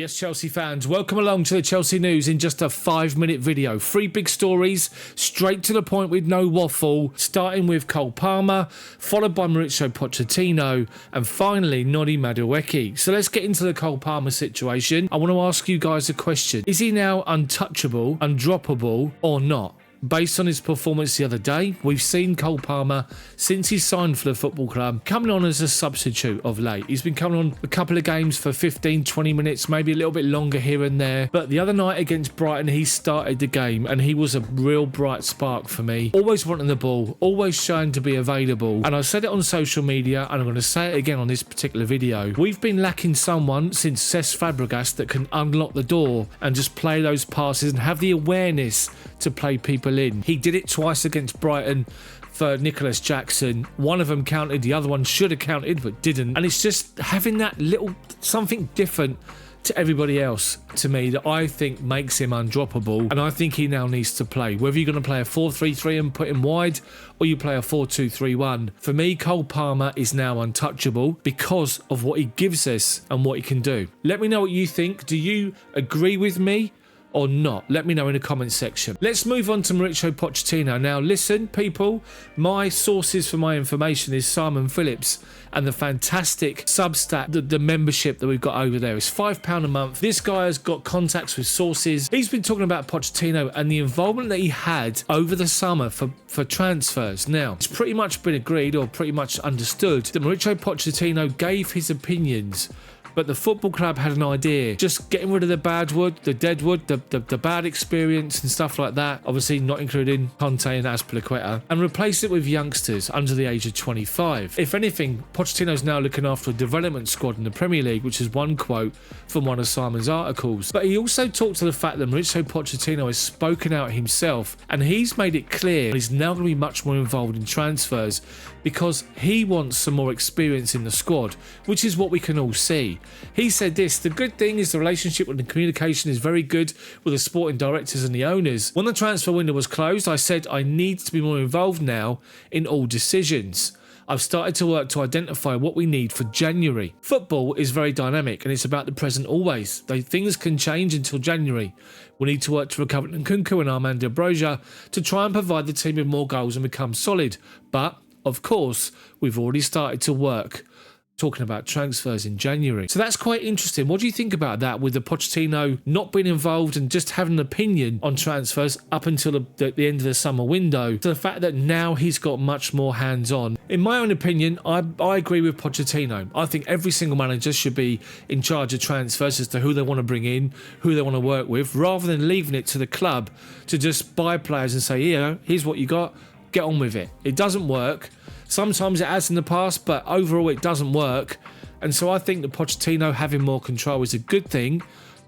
Yes, Chelsea fans, welcome along to the Chelsea news in just a 5-minute video. 3 big stories, straight to the point with no waffle, starting with Cole Palmer, followed by Mauricio Pochettino, and finally Noni Madueke. So let's get into the Cole Palmer situation. I want to ask you guys a question. Is he now untouchable, undroppable, or not? Based on his performance the other day, we've seen Cole Palmer, since he signed for the football club, coming on as a substitute of late. He's been coming on a couple of games for 15, 20 minutes, maybe a little bit longer here and there. But the other night against Brighton, he started the game and he was a real bright spark for me. Always wanting the ball, always showing to be available. And I said it on social media and I'm going to say it again on this particular video. We've been lacking someone since Cesc Fabregas that can unlock the door and just play those passes and have the awareness to play people in. He did it twice against Brighton for Nicholas Jackson. One of them counted, the other one should have counted but didn't. And it's just having that little something different to everybody else, to me, that I think makes him undroppable, and I think he now needs to play. Whether you're going to play a 4-3-3 and put him wide, or you play a 4-2-3-1. For me, Cole Palmer is now untouchable because of what he gives us and what he can do. Let me know what you think. Do you agree with me or not? Let me know in the comment section. Let's move on to Mauricio Pochettino. Now listen, people, my sources for my information is Simon Phillips and the fantastic Substack, the membership that we've got over there. It's £5 a month. This guy has got contacts with sources. He's been talking about Pochettino and the involvement that he had over the summer for transfers. Now, it's pretty much been agreed or pretty much understood that Mauricio Pochettino gave his opinions, but the football club had an idea, just getting rid of the bad wood, the dead wood, the bad experience and stuff like that, obviously not including Conte and Azpilicueta, and replace it with youngsters under the age of 25. If anything, Pochettino's now looking after a development squad in the Premier League, which is one quote from one of Simon's articles. But he also talked to the fact that Mauricio Pochettino has spoken out himself, and he's made it clear he's now going to be much more involved in transfers because he wants some more experience in the squad, which is what we can all see. He said this: the good thing is the relationship and the communication is very good with the sporting directors and the owners. When the transfer window was closed, I said I need to be more involved now in all decisions. I've started to work to identify what we need for January. Football is very dynamic and it's about the present always. Though things can change until January. We need to work to recover Nkunku and Armando Broja to try and provide the team with more goals and become solid. But, of course, we've already started to work talking about transfers in January. So that's quite interesting. What do you think about that, with the Pochettino not being involved and just having an opinion on transfers up until the end of the summer window, to the fact that now he's got much more hands-on? In my own opinion, I agree with Pochettino. I think every single manager should be in charge of transfers as to who they want to bring in, who they want to work with, rather than leaving it to the club to just buy players and say, here, here's what you got, get on with it. It doesn't work. Sometimes it has in the past, but overall it doesn't work. And so I think that Pochettino having more control is a good thing.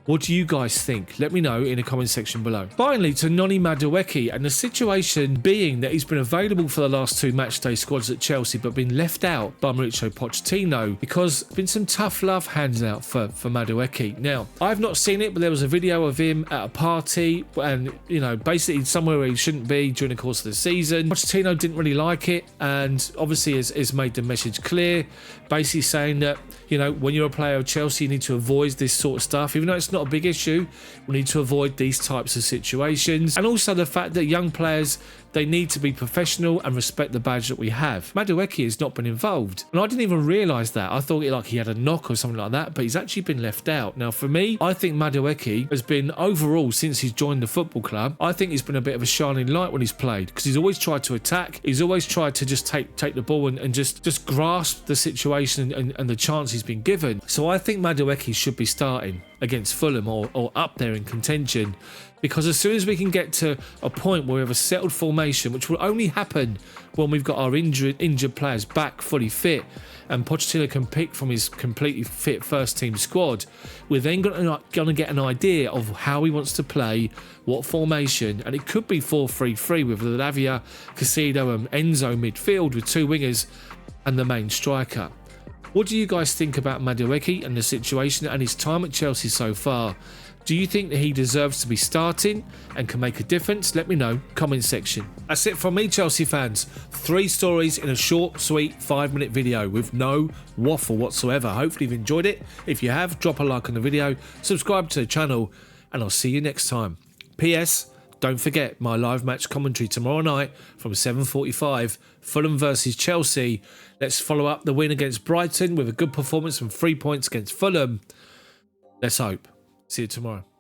What do you guys think? Let me know in the comment section below. Finally, to Noni Madueke, and the situation being that he's been available for the last 2 matchday squads at Chelsea but been left out by Mauricio Pochettino because there's been some tough love handed out for Madueke. Now, I've not seen it, but there was a video of him at a party and, you know, basically somewhere where he shouldn't be during the course of the season. Pochettino didn't really like it and obviously has made the message clear, basically saying that, you know, when you're a player of Chelsea, you need to avoid this sort of stuff. Even though it's not a big issue, we need to avoid these types of situations. And also the fact that young players, they need to be professional and respect the badge that we have. Madueke has not been involved, and I didn't even realise that. I thought he had a knock or something like that, but he's actually been left out. Now for me, I think Madueke has been, overall since he's joined the football club, I think he's been a bit of a shining light when he's played, because he's always tried to attack, he's always tried to just take the ball and just grasp the situation and the chance he's been given. So I think Madueke should be starting against Fulham or up there in contention, because as soon as we can get to a point where we have a settled formation, which will only happen when we've got our injured players back fully fit and Pochettino can pick from his completely fit first team squad, we're then going to get an idea of how he wants to play, what formation, and it could be 4-3-3 with Lavia, Caicedo and Enzo midfield with 2 wingers and the main striker. What do you guys think about Madueke and the situation and his time at Chelsea so far? Do you think that he deserves to be starting and can make a difference? Let me know, comment section. That's it from me, Chelsea fans. 3 stories in a short, sweet 5-minute video with no waffle whatsoever. Hopefully you've enjoyed it. If you have, drop a like on the video, subscribe to the channel, and I'll see you next time. PS, don't forget my live match commentary tomorrow night from 7:45, Fulham versus Chelsea. Let's follow up the win against Brighton with a good performance and 3 points against Fulham. Let's hope. See you tomorrow.